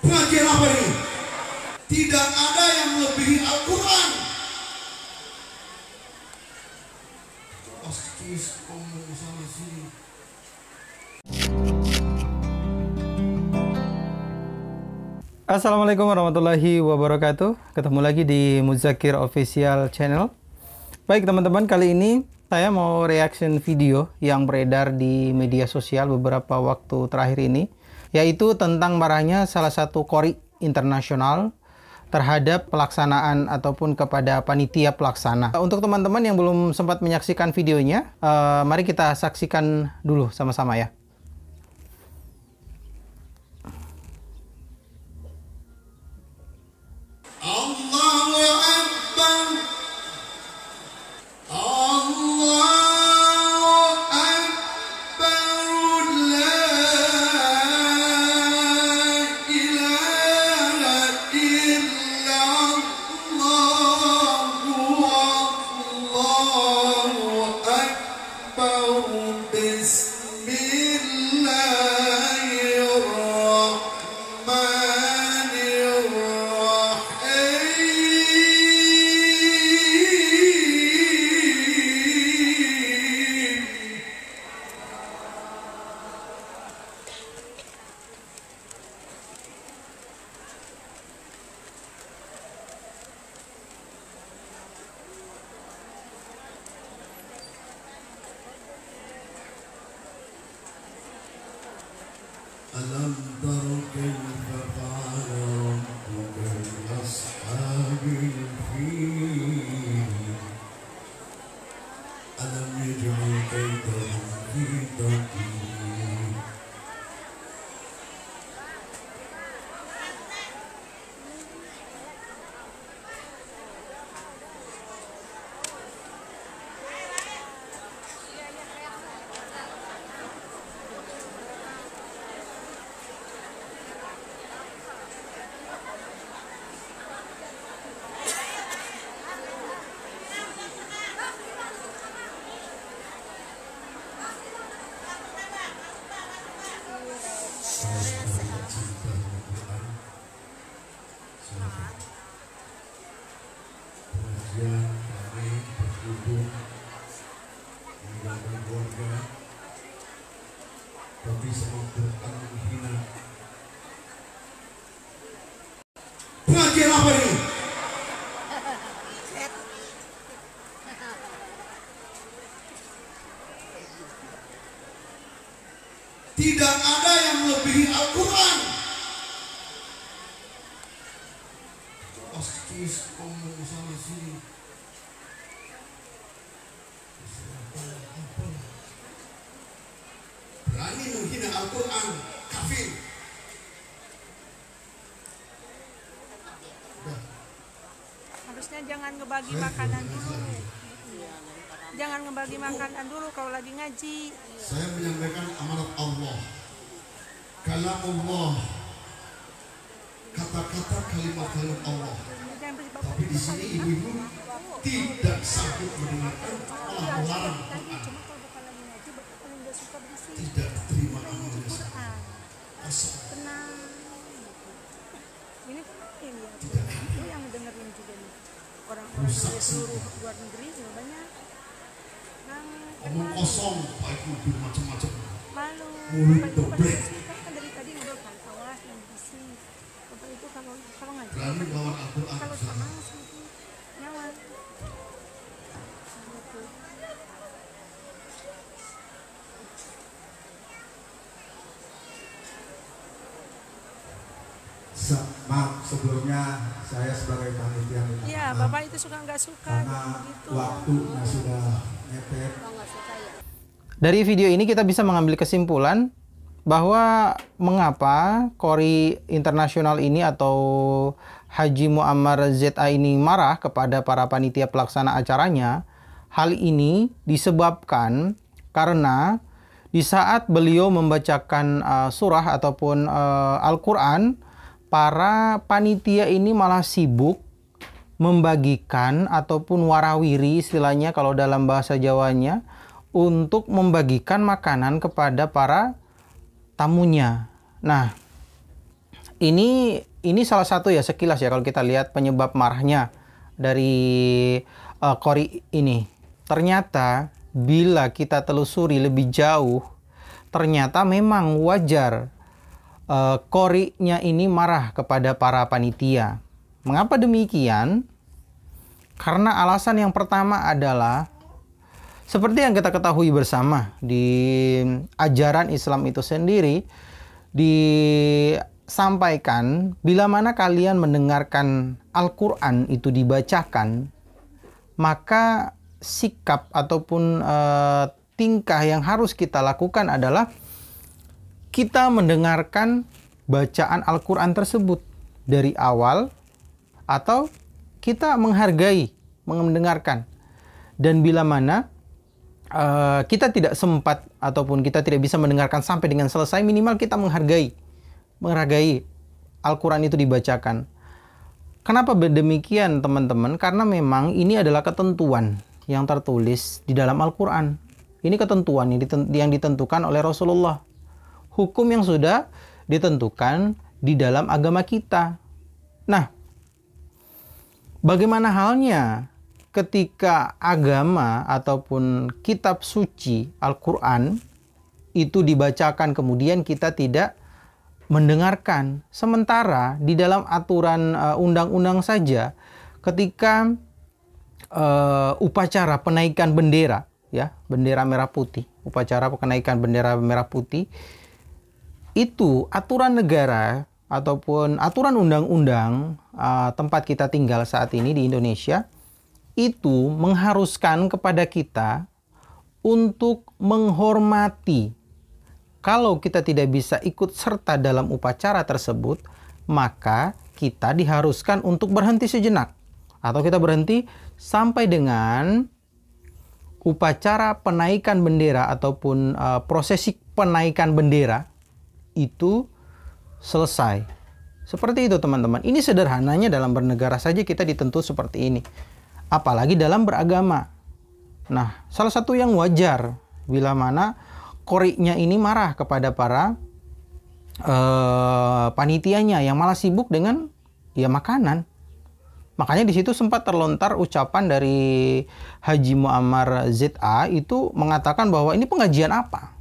Pengajian apa ini? Tidak ada yang melebihi Al-Quran. Pasti ngomong sama sini. Assalamualaikum warahmatullahi wabarakatuh. Ketemu lagi di Muzakir Official Channel. Baik teman-teman, kali ini saya mau reaction video yang beredar di media sosial beberapa waktu terakhir ini, yaitu tentang marahnya salah satu qori internasional terhadap pelaksanaan ataupun kepada panitia pelaksana. Untuk teman-teman yang belum sempat menyaksikan videonya, mari kita saksikan dulu sama-sama ya. Alam tara kaifa fa'ala rabbuka bi ashabil fil. Alam yaj'al kaydahum fi tadlil. Pengajian kami berhubung meninggalkan keluarga, tapi sama Quran menghina. Pengajian apa ini? Tidak ada yang melebihi Al-Quran. Pasti ngomong sama sini. Berani menghina Al-Quran, kafir. Harusnya jangan ngebagi makanan dulu. Jangan ngebagi makanan dulu kalau lagi ngaji. Saya menyampaikan amanat Allah, kalam Allah, kata-kata kalimat-kalimat Allah. Tapi di sini ibu-ibu tidak sanggup mendengarkan, malah melarang Quran. Tidak terima amalnya saya. Tenang. Ini ya. Itu yang dengerin juga nih. Orang-orang dari seluruh luar negeri juga banyak. Omong kosong, Pak Ibu macam-macam. Malu. Mulut doblek. Kan dari tadi ngobrol kan, awas yang bising. Bapak itu kalau ngaji. Berani melawan Al-Quran. Kalau sama nyaman. Maaf sebelumnya saya sebagai panitia minta Iya, maaf Bapak itu suka nggak suka karena gitu. waktunya sudah mepet. Dari video ini kita bisa mengambil kesimpulan bahwa mengapa qori internasional ini atau Haji Muammar ZA ini marah kepada para panitia pelaksana acaranya. Hal ini disebabkan karena di saat beliau membacakan surah ataupun Al-Quran, para panitia ini malah sibuk membagikan ataupun warawiri istilahnya kalau dalam bahasa Jawanya, untuk membagikan makanan kepada para tamunya. Nah, Ini salah satu ya sekilas ya kalau kita lihat penyebab marahnya dari qori ini. Ternyata bila kita telusuri lebih jauh, ternyata memang wajar qori'nya ini marah kepada para panitia. Mengapa demikian? Karena alasan yang pertama adalah seperti yang kita ketahui bersama di ajaran Islam itu sendiri disampaikan bila mana kalian mendengarkan Al-Quran itu dibacakan, maka sikap ataupun tingkah yang harus kita lakukan adalah kita mendengarkan bacaan Al-Quran tersebut dari awal atau kita menghargai mendengarkan. Dan bila mana kita tidak sempat ataupun kita tidak bisa mendengarkan sampai dengan selesai, minimal kita menghargai Al-Quran itu dibacakan. Kenapa demikian teman-teman? Karena memang ini adalah ketentuan yang tertulis di dalam Al-Quran. Ini ketentuan yang ditentukan oleh Rasulullah. Hukum yang sudah ditentukan di dalam agama kita. Nah, bagaimana halnya ketika agama ataupun kitab suci Al-Quran itu dibacakan kemudian kita tidak mendengarkan. Sementara di dalam aturan undang-undang saja ketika upacara penaikan bendera, ya, bendera merah putih, upacara penaikan bendera merah putih, itu aturan negara ataupun aturan undang-undang tempat kita tinggal saat ini di Indonesia itu mengharuskan kepada kita untuk menghormati. Kalau kita tidak bisa ikut serta dalam upacara tersebut, maka kita diharuskan untuk berhenti sejenak. Atau kita berhenti sampai dengan upacara penaikan bendera ataupun prosesi penaikan bendera itu selesai. Seperti itu teman-teman. Ini sederhananya dalam bernegara saja kita dituntut seperti ini. Apalagi dalam beragama. Nah, salah satu yang wajar bila mana qori'nya ini marah kepada para panitianya yang malah sibuk dengan ya makanan. Makanya di situ sempat terlontar ucapan dari Haji Muammar ZA itu mengatakan bahwa ini pengajian apa?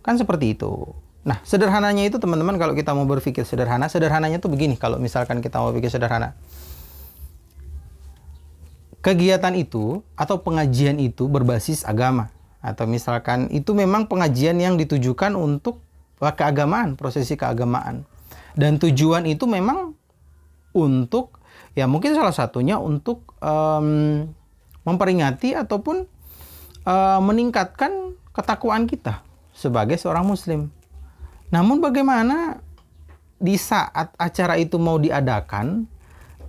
Kan seperti itu. Nah, sederhananya itu teman-teman kalau kita mau berpikir sederhananya tuh begini kalau misalkan kita mau pikir sederhana. Kegiatan itu atau pengajian itu berbasis agama. Atau misalkan itu memang pengajian yang ditujukan untuk keagamaan, prosesi keagamaan. Dan tujuan itu memang untuk, ya mungkin salah satunya untuk memperingati ataupun meningkatkan ketakwaan kita sebagai seorang muslim. Namun bagaimana di saat acara itu mau diadakan,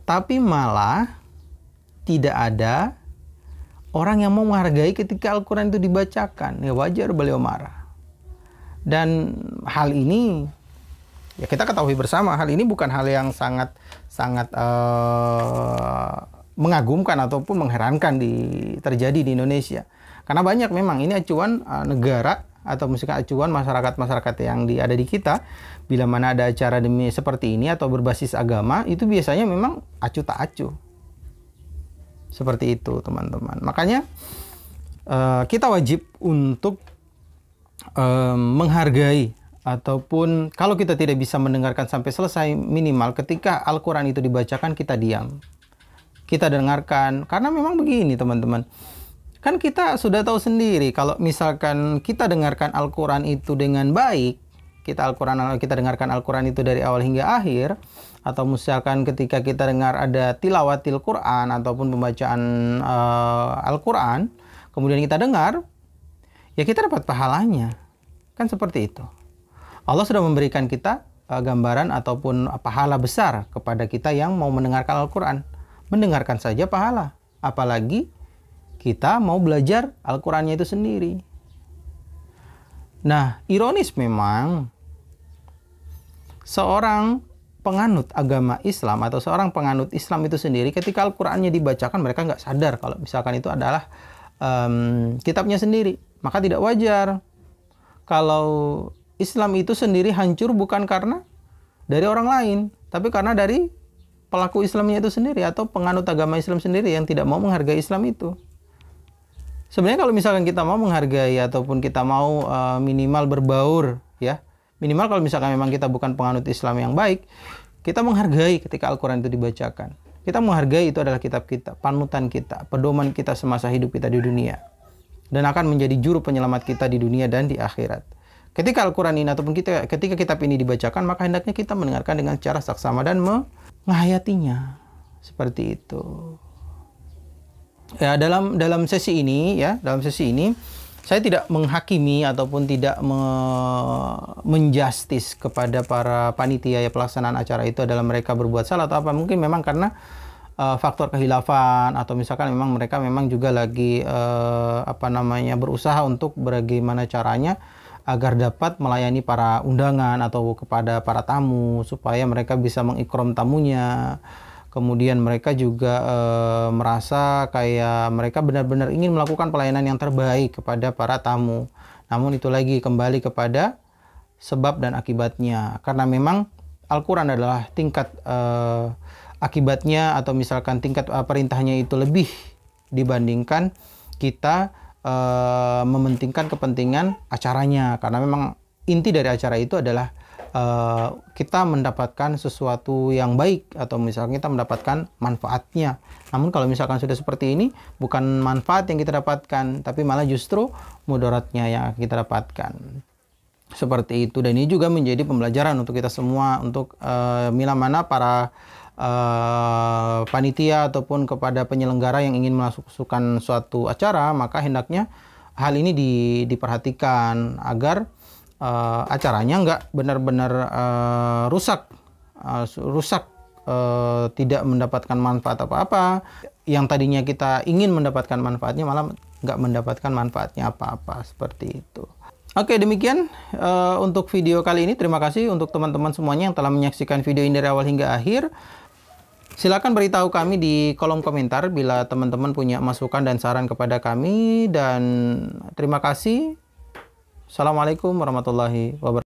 tapi malah tidak ada orang yang mau menghargai ketika Al-Quran itu dibacakan. Ya wajar beliau marah. Dan hal ini, ya kita ketahui bersama, hal ini bukan hal yang sangat mengagumkan ataupun mengherankan terjadi di Indonesia. Karena banyak memang ini acuan negara atau misalkan acuan masyarakat yang ada di kita. Bila mana ada acara demi seperti ini atau berbasis agama, itu biasanya memang acuh tak acuh. Seperti itu teman-teman. Makanya kita wajib untuk menghargai ataupun kalau kita tidak bisa mendengarkan sampai selesai, minimal ketika Al-Quran itu dibacakan kita diam. Kita dengarkan. Karena memang begini teman-teman. Kan kita sudah tahu sendiri kalau misalkan kita dengarkan Al-Quran itu dengan baik, kita dengarkan Al-Quran itu dari awal hingga akhir, atau misalkan ketika kita dengar ada tilawatil Quran ataupun pembacaan Al-Quran, kemudian kita dengar, ya kita dapat pahalanya. Kan seperti itu. Allah sudah memberikan kita gambaran ataupun pahala besar kepada kita yang mau mendengarkan Al-Quran. Mendengarkan saja pahala. Apalagi kita mau belajar Al-Qurannya itu sendiri. Nah, ironis memang seorang penganut agama Islam atau seorang penganut Islam itu sendiri ketika Al-Qurannya dibacakan mereka nggak sadar kalau misalkan itu adalah kitabnya sendiri. Maka tidak wajar kalau Islam itu sendiri hancur bukan karena dari orang lain, tapi karena dari pelaku Islamnya itu sendiri atau penganut agama Islam sendiri yang tidak mau menghargai Islam itu. Sebenarnya kalau misalkan kita mau menghargai ataupun kita mau minimal berbaur, ya, minimal kalau misalkan memang kita bukan penganut Islam yang baik, kita menghargai ketika Al-Quran itu dibacakan. Kita menghargai itu adalah kitab kita, panutan kita, pedoman kita semasa hidup kita di dunia. Dan akan menjadi juru penyelamat kita di dunia dan di akhirat. Ketika Al-Quran ini ataupun ketika kitab ini dibacakan, maka hendaknya kita mendengarkan dengan cara saksama dan menghayatinya. Seperti itu. Ya, dalam sesi ini, saya tidak menghakimi ataupun tidak menjustis kepada para panitia ya pelaksanaan acara itu adalah mereka berbuat salah atau apa. Mungkin memang karena faktor kehilafan atau misalkan memang mereka memang juga lagi berusaha untuk bagaimana caranya agar dapat melayani para undangan atau kepada para tamu supaya mereka bisa mengikram tamunya. Kemudian mereka juga merasa kayak mereka benar-benar ingin melakukan pelayanan yang terbaik kepada para tamu. Namun itu lagi kembali kepada sebab dan akibatnya. Karena memang Al-Quran adalah tingkat akibatnya atau misalkan tingkat perintahnya itu lebih dibandingkan kita mementingkan kepentingan acaranya. Karena memang inti dari acara itu adalah kita mendapatkan sesuatu yang baik atau misalnya kita mendapatkan manfaatnya. Namun kalau misalkan sudah seperti ini, bukan manfaat yang kita dapatkan, tapi malah justru mudaratnya yang kita dapatkan. Seperti itu, dan ini juga menjadi pembelajaran untuk kita semua, untuk bila mana para panitia ataupun kepada penyelenggara yang ingin memasukkan suatu acara, maka hendaknya hal ini diperhatikan agar acaranya nggak benar-benar rusak, tidak mendapatkan manfaat apa-apa. Yang tadinya kita ingin mendapatkan manfaatnya malah nggak mendapatkan manfaatnya apa-apa, seperti itu. Oke, demikian untuk video kali ini. Terima kasih untuk teman-teman semuanya yang telah menyaksikan video ini dari awal hingga akhir. Silakan beritahu kami di kolom komentar bila teman-teman punya masukan dan saran kepada kami. Dan terima kasih. Assalamualaikum warahmatullahi wabarakatuh.